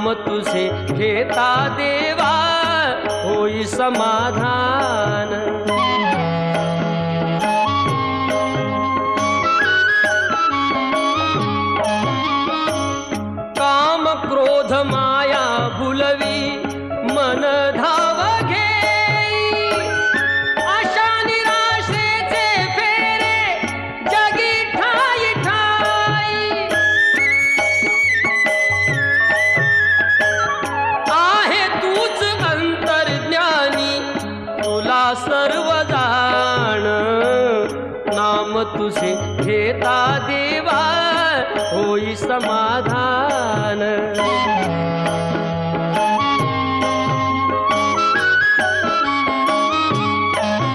नाम तुझे घेता देवा होई समाधान। काम क्रोध माया भुलवी मन धाव घेई, आशा निराशेचे फेरे जगी ठाई ठाई। आहे तूच अंतर्ज्ञानी तुला सर्व जाण, नाम तुझे घेता देवा होई समाधान।